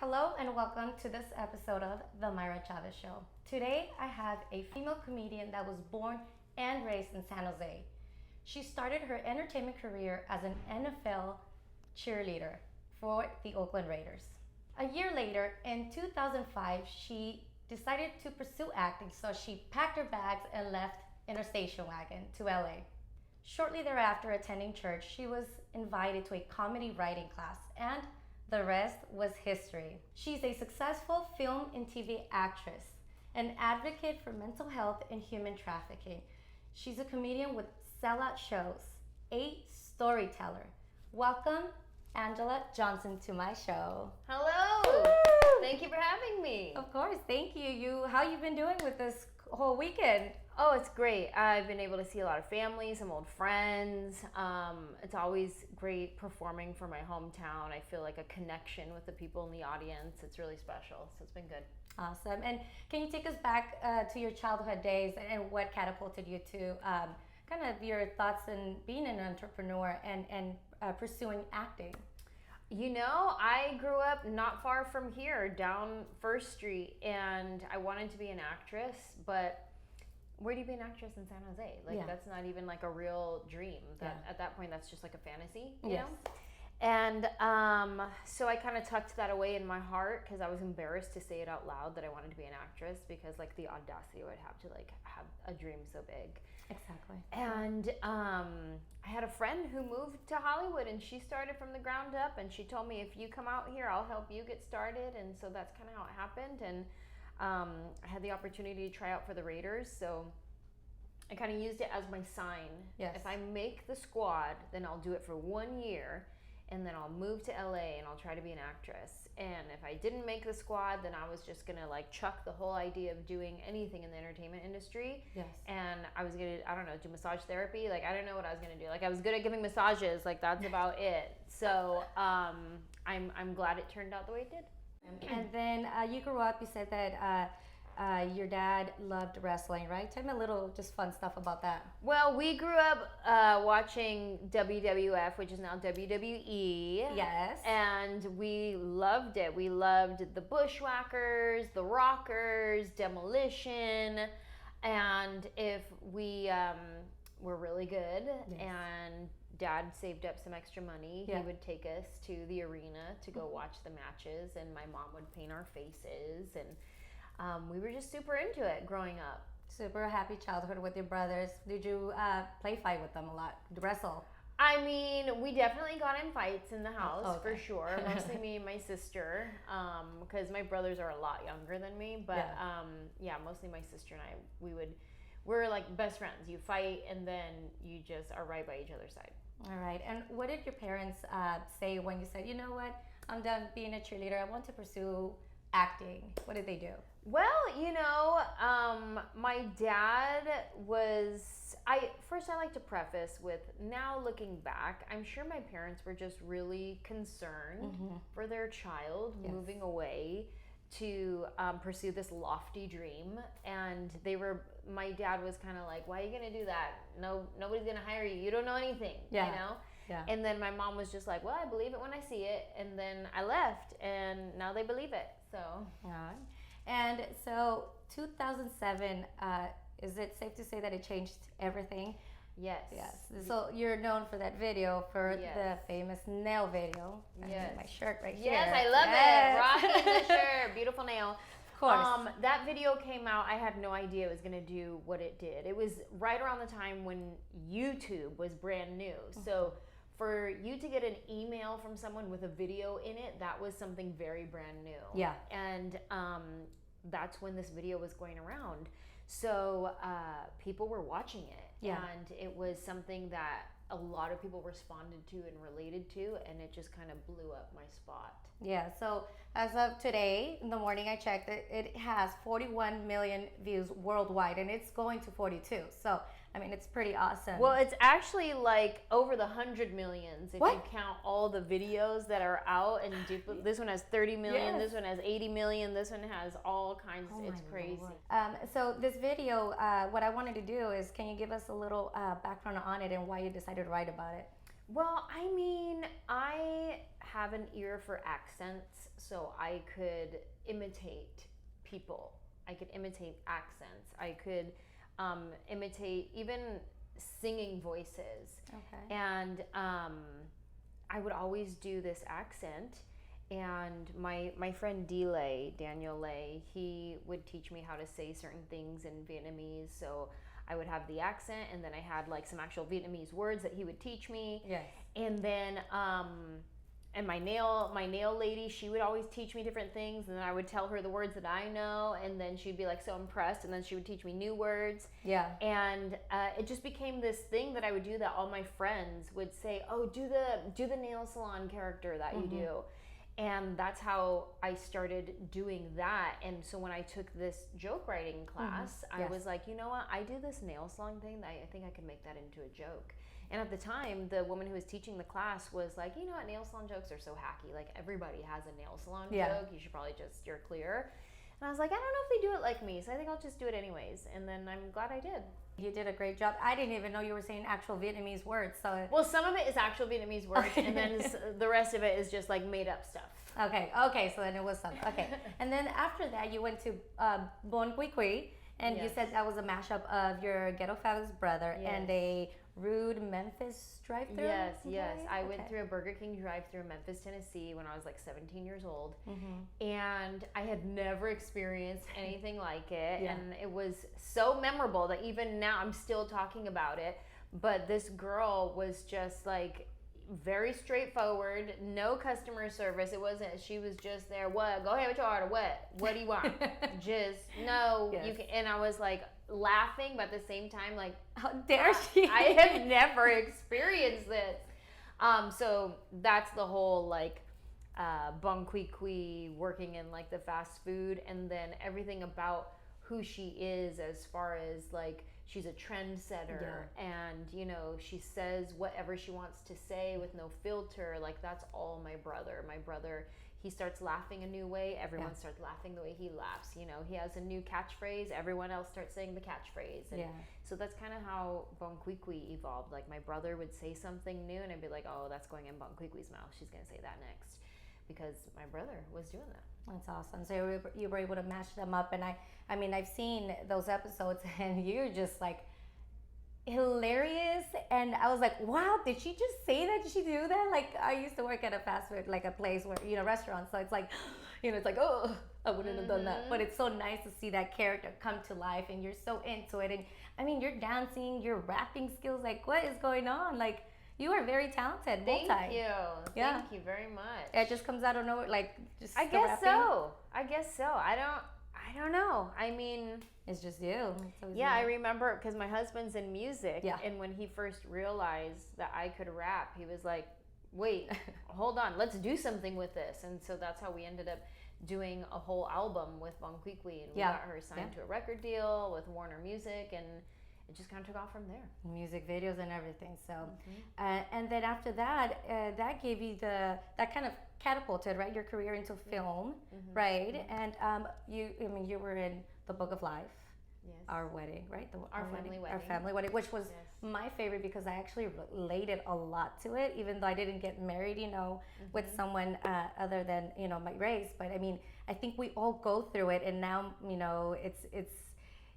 Hello and welcome to this episode of The Myra Chavez Show. Today I have a female comedian that was born and raised in San Jose. She started her entertainment career as an NFL cheerleader for the Oakland Raiders. A year later, in 2005, she decided to pursue acting, so she packed her bags and left in her station wagon to LA. Shortly thereafter, attending church, she was invited to a comedy writing class, and the rest was history. She's a successful film and TV actress, an advocate for mental health and human trafficking. She's a comedian with sellout shows, a storyteller. Welcome, Anjelah Johnson, to my show. Hello. Woo! Thank you for having me. Of course, thank you. How you been doing with this whole weekend? Oh, it's great. I've been able to see a lot of family, some old friends. It's always great performing for my hometown. I feel like a connection with the people in the audience. It's really special, so it's been good. Awesome. And can you take us back to your childhood days and what catapulted you to kind of your thoughts in being an entrepreneur and pursuing acting? You know, I grew up not far from here, down First Street, and I wanted to be an actress, but where do you be an actress in San Jose? Like, that's not even like a real dream. At that point, that's just like a fantasy, you know? And so I kind of tucked that away in my heart because I was embarrassed to say it out loud that I wanted to be an actress, because like the audacity I would have to like have a dream so big. Exactly. And I had a friend who moved to Hollywood, and she started from the ground up, and she told me, if you come out here, I'll help you get started. And so that's kind of how it happened. And I had the opportunity to try out for the Raiders, so I kind of used it as my sign. Yes. If I make the squad, then I'll do it for 1 year, and then I'll move to LA and I'll try to be an actress. And if I didn't make the squad, then I was just gonna like chuck the whole idea of doing anything in the entertainment industry. Yes. And I was gonna, I don't know, do massage therapy. Like, I didn't know what I was gonna do. Like, I was good at giving massages. Like, that's about it. So I'm glad it turned out the way it did. And then you grew up, you said that your dad loved wrestling, right? Tell me a little just fun stuff about that. Well, we grew up watching WWF, which is now WWE. Yes. And we loved it. We loved the Bushwhackers, the Rockers, Demolition. And if we were really good and Dad saved up some extra money, he would take us to the arena to go watch the matches, and my mom would paint our faces, and we were just super into it growing up. Super happy childhood with your brothers. Did you play fight with them a lot? Wrestle? I mean, we definitely got in fights in the house, for sure. Mostly me and my sister, because my brothers are a lot younger than me. But mostly my sister and I, we're like best friends. You fight, and then you just are right by each other's side. All right. And what did your parents say when you said, you know what, I'm done being a cheerleader, I want to pursue acting? What did they do? Well, you know, my dad was, first I like to preface with, now looking back, I'm sure my parents were just really concerned for their child moving away to pursue this lofty dream. And my dad was kind of like, why are you going to do that? No, nobody's going to hire you. You don't know anything, you know? Yeah. And then my mom was just like, well, I believe it when I see it. And then I left, and now they believe it. So. And so 2007, is it safe to say that it changed everything? Yes. So you're known for that video, for the famous nail video. Yes. My shirt right here. Yes, I love it. Rocking the shirt. Beautiful nail. Of course. That video came out. I had no idea it was going to do what it did. It was right around the time when YouTube was brand new. So for you to get an email from someone with a video in it, that was something very brand new. Yeah. And that's when this video was going around. So people were watching it. Yeah. And it was something that a lot of people responded to and related to, and it just kind of blew up my spot. Yeah, so as of today, in the morning I checked, it has 41 million views worldwide, and it's going to 42. So, I mean, it's pretty awesome. Well, it's actually like over the 100 millions if you count all the videos that are out. And this one has 30 million, this one has 80 million, this one has all kinds. It's crazy. So this video, what I wanted to do is, can you give us a little background on it and why you decided to write about it? Well, I mean, I have an ear for accents, so I could imitate people. I could imitate accents. I could imitate even singing voices. Okay. And I would always do this accent. And my friend Daniel Lay, he would teach me how to say certain things in Vietnamese. So I would have the accent, and then I had like some actual Vietnamese words that he would teach me. Yes. And then and my nail lady, she would always teach me different things, and then I would tell her the words that I know, and then she'd be like so impressed, and then she would teach me new words. Yeah. And it just became this thing that I would do, that all my friends would say, "Oh, do the nail salon character that you do." And that's how I started doing that. And so when I took this joke writing class, I was like, you know what? I do this nail salon thing. I think I could make that into a joke. And at the time, the woman who was teaching the class was like, you know what? Nail salon jokes are so hacky. Like, everybody has a nail salon joke. You should probably just steer clear. And I was like, I don't know if they do it like me, so I think I'll just do it anyways. And then I'm glad I did. You did a great job. I didn't even know you were saying actual Vietnamese words. So well, some of it is actual Vietnamese words, and then the rest of it is just like made up stuff. Okay. So then it was something. Okay. And then after that, you went to Bon Qui Qui, and you said that was a mashup of your Ghetto Fabulous brother and a rude Memphis drive-thru. Yes. I went through a Burger King drive-thru in Memphis, Tennessee when I was like 17 years old. And I had never experienced anything like it. And it was so memorable that even now I'm still talking about it. But this girl was just like very straightforward, no customer service. It wasn't, she was just there, what, go ahead with your order, what do you want? Just, no, you can. And I was like laughing, but at the same time, like, how dare she? I have never experienced this. So that's the whole like Bon Qui Qui, working in like the fast food, and then everything about who she is as far as like, she's a trendsetter, and you know, she says whatever she wants to say with no filter. Like, that's all my brother. My brother, he starts laughing a new way, everyone starts laughing the way he laughs. You know, he has a new catchphrase, everyone else starts saying the catchphrase. And so that's kind of how Bon Qui Qui evolved. Like, my brother would say something new, and I'd be like, oh, that's going in Bon Qui Qui's mouth, she's gonna say that next, because my brother was doing that. That's awesome. So you were able to match them up, and I mean, I've seen those episodes, and you're just like hilarious. And I was like, wow, did she just say that? Did she do that? Like, I used to work at a fast food, like a place where, you know, restaurant. So it's like, you know, it's like, oh, I wouldn't have done that. But it's so nice to see that character come to life, and you're so into it. And I mean, you're dancing, your rapping skills, like, what is going on? Like, you are very talented. Thank you. Thank you very much. It just comes out of nowhere, like, just I guess so. I don't know. I mean, it's just you. I remember, because my husband's in music, and when he first realized that I could rap, he was like, wait, hold on, let's do something with this. And so that's how we ended up doing a whole album with Bon Qui Qui, and we got her signed to a record deal with Warner Music, and it just kind of took off from there. Music videos and everything. So, and then after that, that gave you that kind of catapulted, right, your career into film, right? And you were in The Book of Life. Yes. Our wedding, right? Our family wedding. Our family wedding, which was my favorite, because I actually related a lot to it, even though I didn't get married, you know, with someone other than, you know, my race. But I mean, I think we all go through it, and now, you know, it's.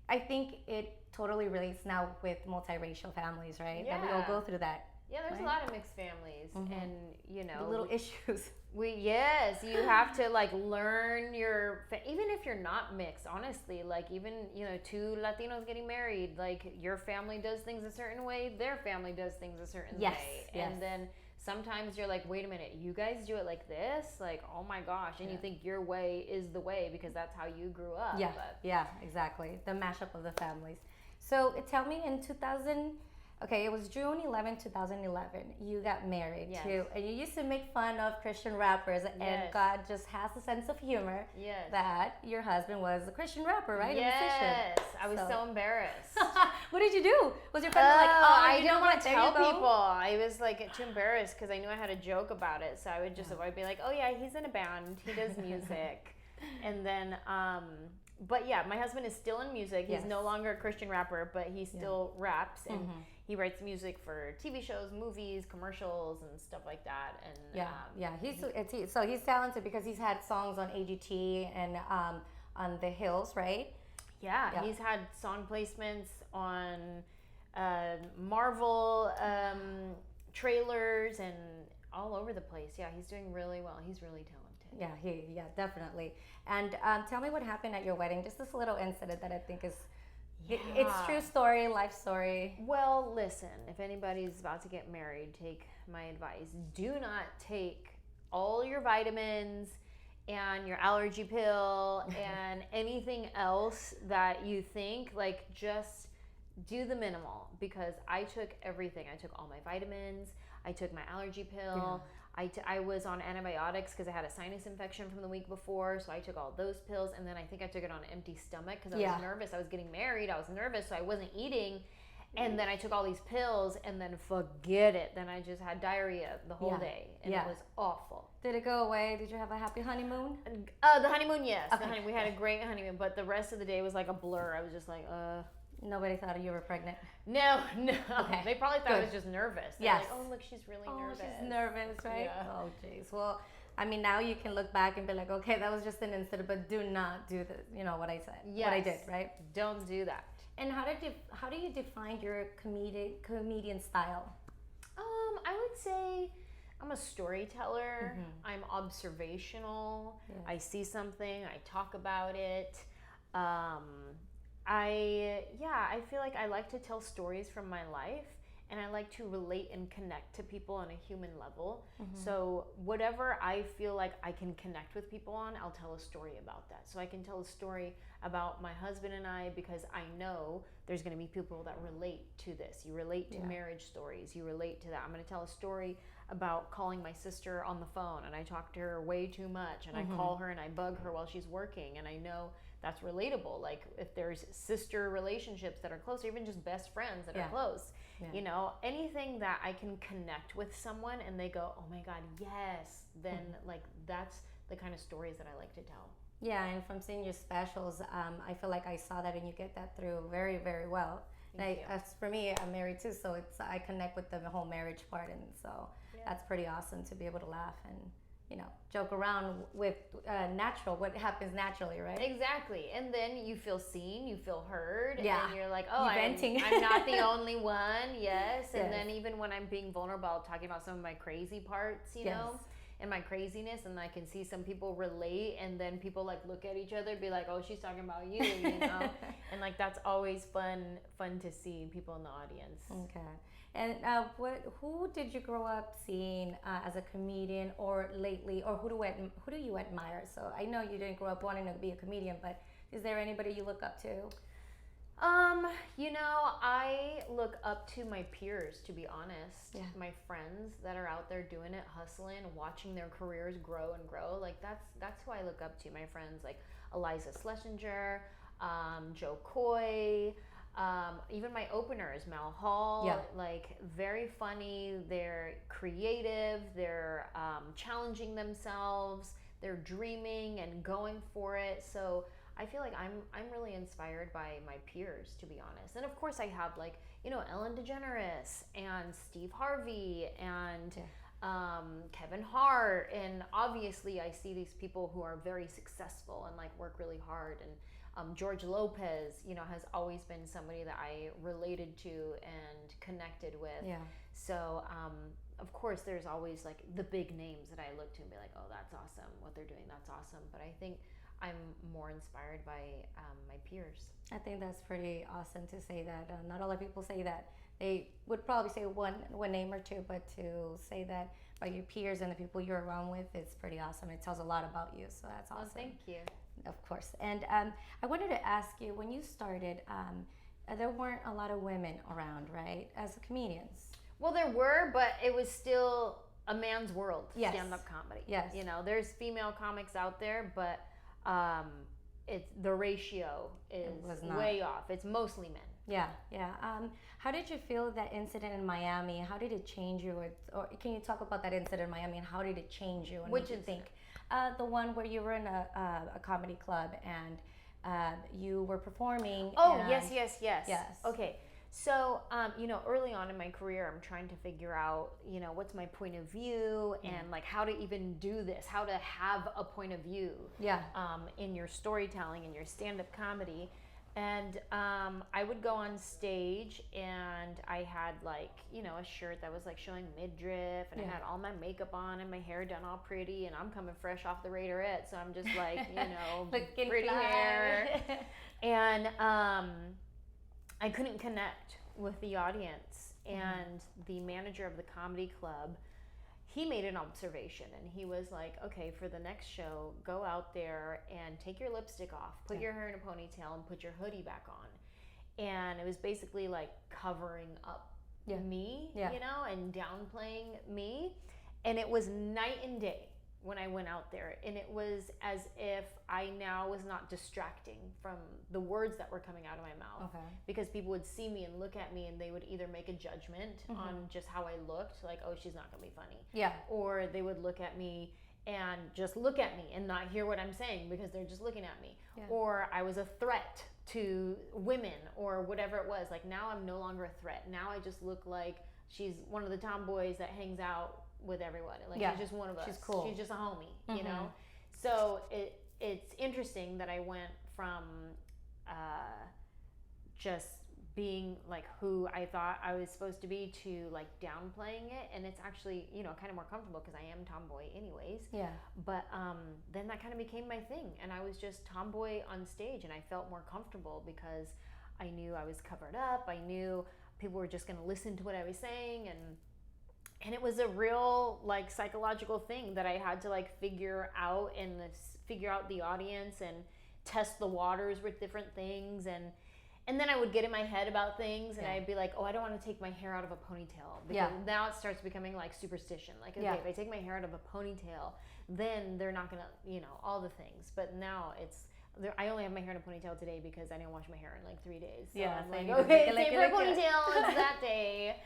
I think it totally relates now with multiracial families, right? Yeah. That we all go through that. Yeah, there's a lot of mixed families, and you know, the little issues. You have to like learn even if you're not mixed, honestly, like even, you know, two Latinos getting married, like your family does things a certain way, their family does things a certain way. And then sometimes you're like, wait a minute, you guys do it like this? Like, oh my gosh. And you think your way is the way because that's how you grew up. Yeah, exactly. The mashup of the families. So tell me, in 2000, okay, it was June 11, 2011, you got married to, and you used to make fun of Christian rappers, and God just has a sense of humor that your husband was a Christian rapper, right? Yes, I was so embarrassed. What did you do? Was your friend like, I didn't want to tell people. I was like too embarrassed because I knew I had a joke about it, so I would just avoid, be like, oh yeah, he's in a band, he does music. And then But yeah, my husband is still in music. He's Yes. no longer a Christian rapper, but he still raps, and he writes music for TV shows, movies, commercials, and stuff like that. And so he's talented because he's had songs on AGT and on The Hills, right? yeah, he's had song placements on Marvel trailers and all over the place. Yeah, he's doing really well. He's really talented. Yeah, definitely. And tell me what happened at your wedding. Just this little incident that I think is, it's true story, life story. Well, listen, if anybody's about to get married, take my advice. Do not take all your vitamins and your allergy pill and anything else that you think, like, just do the minimal, because I took everything. I took all my vitamins. I took my allergy pill. I was on antibiotics because I had a sinus infection from the week before, so I took all those pills, and then I think I took it on an empty stomach because I was nervous. I was getting married. I was nervous, so I wasn't eating. And then I took all these pills, and then forget it. Then I just had diarrhea the whole day, and it was awful. Did it go away? Did you have a happy honeymoon? The honeymoon, yes. Okay. We had a great honeymoon, but the rest of the day was like a blur. I was just like, Nobody thought you were pregnant? No. Okay. They probably thought I was just nervous. They're like, oh, look, she's really nervous. Oh, she's nervous, right? Yeah. Oh, jeez. Well, I mean, now you can look back and be like, okay, that was just an incident, but do not do what I said, what I did, right? Don't do that. And how do you define your comedian style? I would say I'm a storyteller. I'm observational. Yes. I see something, I talk about it. I feel like I like to tell stories from my life, and I like to relate and connect to people on a human level. So whatever I feel like I can connect with people on, I'll tell a story about that. So I can tell a story about my husband and I because I know there's going to be people that relate to this. You relate to marriage stories. You relate to that. I'm going to tell a story about calling my sister on the phone, and I talk to her way too much, and I call her and I bug her while she's working, and I know that's relatable. Like if there's sister relationships that are close, or even just best friends that are close, you know, anything that I can connect with someone and they go, oh my God, yes, then like that's the kind of stories that I like to tell. Yeah, and from seeing your specials, I feel like I saw that and you get that through very, very well. As for me, I'm married too, so I connect with the whole marriage part, and so that's pretty awesome to be able to laugh and, you know, joke around with what happens naturally, right? Exactly. And then you feel seen, you feel heard, and you're like, oh, venting. I'm not the only one, And then even when I'm being vulnerable, I'm talking about some of my crazy parts, you know, and my craziness, and I can see some people relate, and then people like look at each other and be like, oh, she's talking about you, you know? And like that's always fun to see people in the audience. Okay. And who did you grow up seeing as a comedian, or lately, or who do you admire? So I know you didn't grow up wanting to be a comedian, but is there anybody you look up to? You know, I look up to my peers, to be honest. Yeah. My friends that are out there doing it, hustling, watching their careers grow and grow. Like that's who I look up to. My friends like Eliza Schlesinger, Joe Coy. Even my openers, Mal Hall, like very funny. They're creative. They're challenging themselves. They're dreaming and going for it. So I feel like I'm really inspired by my peers, to be honest. And of course, I have like, you know, Ellen DeGeneres and Steve Harvey and Kevin Hart, and obviously I see these people who are very successful and like work really hard. And George Lopez, you know, has always been somebody that I related to and connected with. Yeah. So, of course, there's always like the big names that I look to and be like, oh, that's awesome. What they're doing, that's awesome. But I think I'm more inspired by my peers. I think that's pretty awesome to say that. Not a lot of people say that. They would probably say one name or two, but to say that by your peers and the people you're around with, it's pretty awesome. It tells a lot about you, so that's awesome. Well, thank you. Of course. And I wanted to ask you, when you started, there weren't a lot of women around, right, as comedians? Well, there were, but it was still a man's world, yes. stand-up comedy. Yes. You know, there's female comics out there, but the ratio is way off. It's mostly men. Yeah. How did you feel that incident in Miami? How did it change you? Or can you talk about that incident in Miami and how did it change you? And Which what you incident? think? The one where you were in a comedy club and you were performing. Oh, and yes. Okay. So, early on in my career, I'm trying to figure out, what's my point of view and like how to even do this, how to have a point of view in your storytelling, in your stand-up comedy. And I would go on stage and I had like, a shirt that was like showing midriff and I had all my makeup on and my hair done all pretty and I'm coming fresh off the Raiderette. So I'm just like, pretty hair. And I couldn't connect with the audience. And the manager of the comedy club, he made an observation and he was like, okay, for the next show, go out there and take your lipstick off, put your hair in a ponytail and put your hoodie back on. And it was basically like covering up me, and downplaying me. And it was night and day when I went out there. And it was as if I now was not distracting from the words that were coming out of my mouth. Okay. Because people would see me and look at me and they would either make a judgment on just how I looked, like, oh, she's not going to be funny. Yeah. Or they would look at me and just look at me and not hear what I'm saying because they're just looking at me. Yeah. Or I was a threat to women or whatever it was. Like, now I'm no longer a threat. Now I just look like she's one of the tomboys that hangs out with everyone. Like, she's just one of us. She's cool. She's just a homie, you know? So it's interesting that I went from just being like who I thought I was supposed to be to like downplaying it. And it's actually, kind of more comfortable because I am tomboy anyways. Yeah. But then that kind of became my thing. And I was just tomboy on stage and I felt more comfortable because I knew I was covered up. I knew people were just going to listen to what I was saying. And it was a real like psychological thing that I had to like figure out and figure out the audience and test the waters with different things. And then I would get in my head about things and I'd be like, oh, I don't want to take my hair out of a ponytail. Because now it starts becoming like superstition. Like, okay, if I take my hair out of a ponytail, then they're not going to, all the things. But now I only have my hair in a ponytail today because I didn't wash my hair in like 3 days. So I'm like, okay, it's time for a ponytail. It's that day.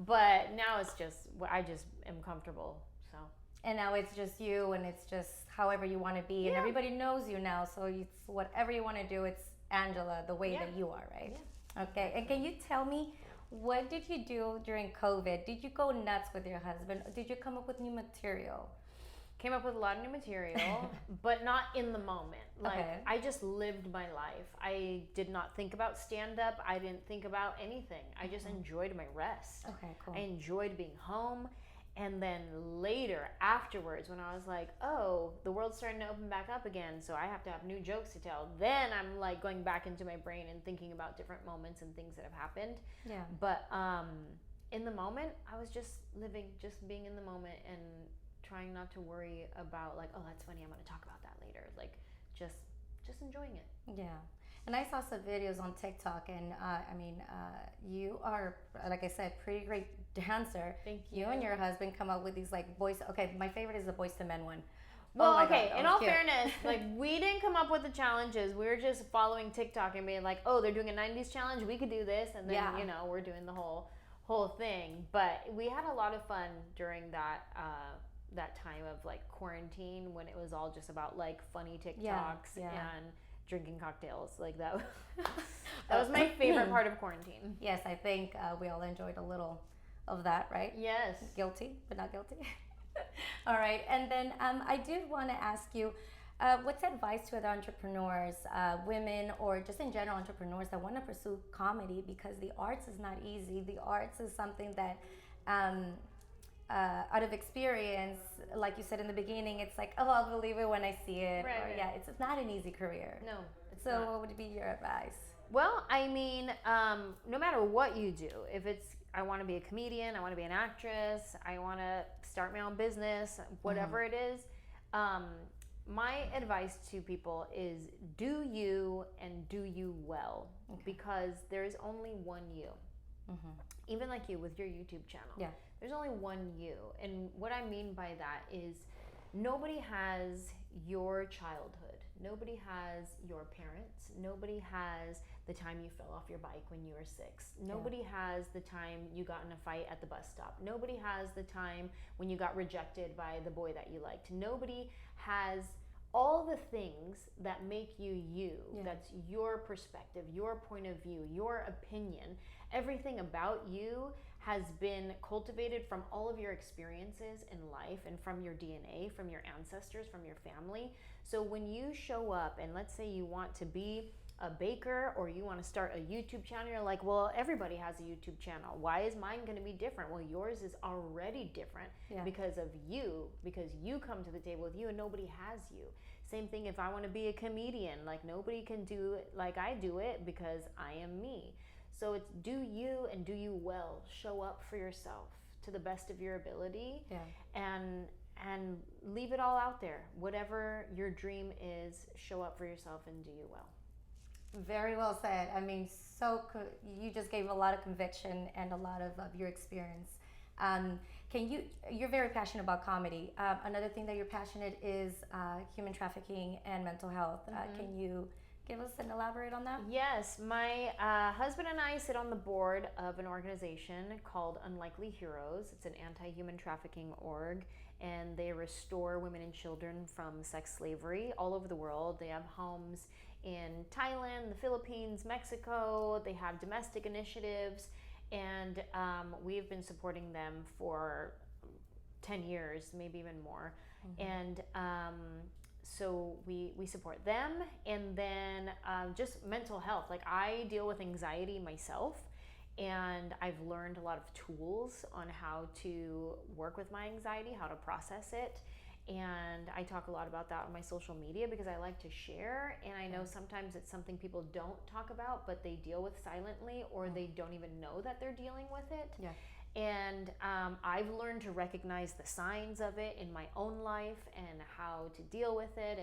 But now it's just, I just am comfortable. So. And now it's just you and it's just however you want to be. And everybody knows you now. So it's whatever you want to do, it's Anjelah, the way that you are, right? Yeah. Okay. And can you tell me, what did you do during COVID? Did you go nuts with your husband? Did you come up with new material? Came up with a lot of new material, but not in the moment. Like, I just lived my life. I did not think about stand-up. I didn't think about anything. I just enjoyed my rest. Okay, cool. I enjoyed being home. And then later, afterwards, when I was like, oh, the world's starting to open back up again, so I have to have new jokes to tell. Then I'm like going back into my brain and thinking about different moments and things that have happened. Yeah. But in the moment, I was just living, just being in the moment and trying not to worry about like, oh, that's funny, I'm going to talk about that later. Like, just enjoying it. Yeah. And I saw some videos on TikTok, and you are, like I said, pretty great dancer. Thank you. You and your husband come up with these like boys. Okay, my favorite is the Boys to Men one. Well, okay, in all fairness, like, we didn't come up with the challenges. We were just following TikTok and being like, oh, they're doing a 90s challenge, we could do this. And then, we're doing the whole thing. But we had a lot of fun during that time of like quarantine when it was all just about like funny TikToks and drinking cocktails. Like, that was my favorite part of quarantine. Yes, I think we all enjoyed a little of that, right? Yes. Guilty, but not guilty. All right. And then I did want to ask you, what's advice to other entrepreneurs, women or just in general entrepreneurs that want to pursue comedy, because the arts is not easy. The arts is something that out of experience, like you said in the beginning, it's like, oh, I'll believe it when I see it. Right. Yeah, it's not an easy career. No, it's so not. What would be your advice? Well, I mean, no matter what you do, if it's, I want to be a comedian, I want to be an actress, I want to start my own business, whatever it is, my advice to people is do you and do you well, because there's only one you. Even like you with your YouTube channel. Yeah. There's only one you. And what I mean by that is nobody has your childhood. Nobody has your parents. Nobody has the time you fell off your bike when you were 6. Nobody has the time you got in a fight at the bus stop. Nobody has the time when you got rejected by the boy that you liked. Nobody has all the things that make you you, Yeah. that's your perspective, your point of view, your opinion, everything about you has been cultivated from all of your experiences in life and from your DNA, from your ancestors, from your family. So when you show up and let's say you want to be a baker or you want to start a YouTube channel, you're like, well, everybody has a YouTube channel. Why is mine going to be different? Well, yours is already different because of you, because you come to the table with you and nobody has you. Same thing if I want to be a comedian, like nobody can do it like I do it because I am me. So it's do you and do you well. Show up for yourself to the best of your ability and leave it all out there. Whatever your dream is, show up for yourself and do you well. Very well said. I mean, you just gave a lot of conviction and a lot of your experience. You're very passionate about comedy. Another thing that you're passionate is human trafficking and mental health. Can you give us and elaborate on that? Yes, my husband and I sit on the board of an organization called Unlikely Heroes. It's an anti-human trafficking org, and they restore women and children from sex slavery all over the world. They have homes in Thailand, the Philippines, Mexico. They have domestic initiatives, and we've been supporting them for 10 years, maybe even more. And so we support them, and then just mental health. Like I deal with anxiety myself, and I've learned a lot of tools on how to work with my anxiety, how to process it. And I talk a lot about that on my social media because I like to share, and I know sometimes it's something people don't talk about, but they deal with silently, or they don't even know that they're dealing with it. And I've learned to recognize the signs of it in my own life and how to deal with it.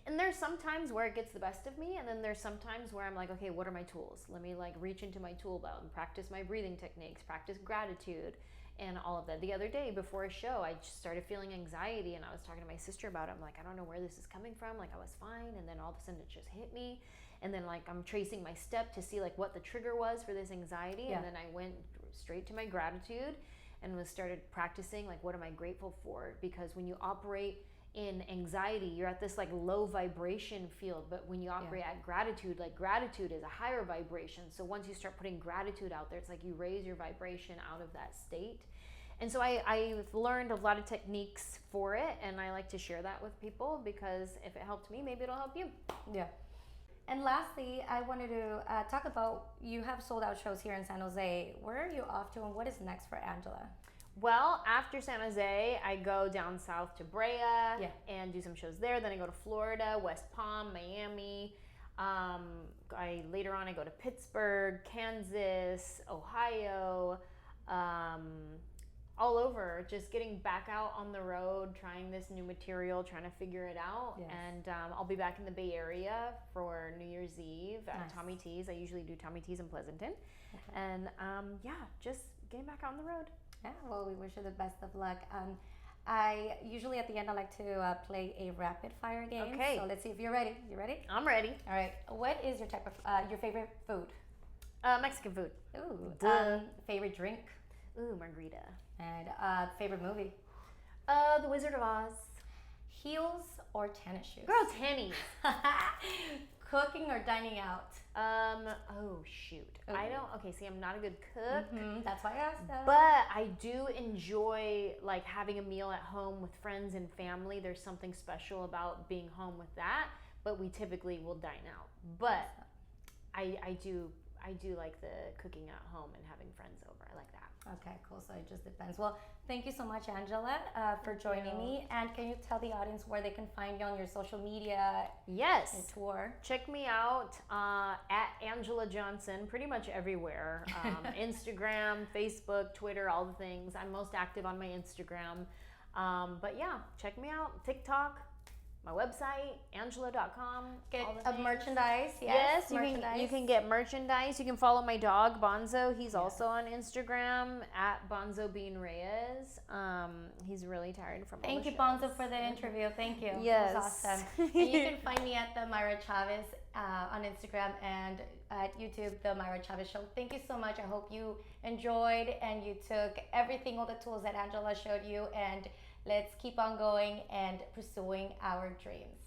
And there's some times where it gets the best of me, and then there's some times where I'm like, okay, what are my tools? Let me like reach into my tool belt and practice my breathing techniques, practice gratitude, and all of that. The other day before a show, I just started feeling anxiety, and I was talking to my sister about it. I'm like, I don't know where this is coming from. Like I was fine, and then all of a sudden it just hit me. And then like I'm tracing my step to see like what the trigger was for this anxiety. And then I went straight to my gratitude and started practicing like what am I grateful for, because when you operate in anxiety, you're at this like low vibration field, but when you operate at gratitude, like gratitude is a higher vibration. So once you start putting gratitude out there, it's like you raise your vibration out of that state. And so I've learned a lot of techniques for it, and I like to share that with people because if it helped me, maybe it'll help you. And lastly, I wanted to talk about, you have sold out shows here in San Jose. Where are you off to, and what is next for Anjelah? Well, after San Jose, I go down south to Brea and do some shows there. Then I go to Florida, West Palm, Miami. Later on, I go to Pittsburgh, Kansas, Ohio, all over, just getting back out on the road, trying this new material, trying to figure it out. And I'll be back in the Bay Area for New Year's Eve at Tommy T's. I usually do Tommy T's in Pleasanton. And just getting back out on the road. Yeah, well, we wish you the best of luck. I usually at the end I like to play a rapid fire game. Okay. So let's see if you're ready. You ready? I'm ready. All right. What is your type of your favorite food? Mexican food. Ooh. Favorite drink? Ooh, margarita. And favorite movie? The Wizard of Oz. Heels or tennis shoes? Girl, tennies. Cooking or dining out? Oh shoot. Ooh. I'm not a good cook. That's why I asked that. But I do enjoy like having a meal at home with friends and family. There's something special about being home with that, but we typically will dine out. But I do like the cooking at home and having friends over. I like that. Okay, cool. So it just depends. Well, thank you so much, Anjelah, for joining me. And can you tell the audience where they can find you on your social media? Yes. And tour. Check me out at Anjelah Johnson, pretty much everywhere. Instagram, Facebook, Twitter, all the things. I'm most active on my Instagram. But yeah, check me out. TikTok. My website, anjelah.com. Get merchandise. Yes, you can get merchandise. You can follow my dog, Bonzo. He's also on Instagram at Bonzo Bean Reyes. He's really tired from all Thank the you, shows. Bonzo, for the interview. Thank you. Yes. It was awesome. And you can find me at the Myra Chavez on Instagram and at YouTube, the Myra Chavez Show. Thank you so much. I hope you enjoyed and you took everything, all the tools that Anjelah showed you, and Let's keep on going and pursuing our dreams.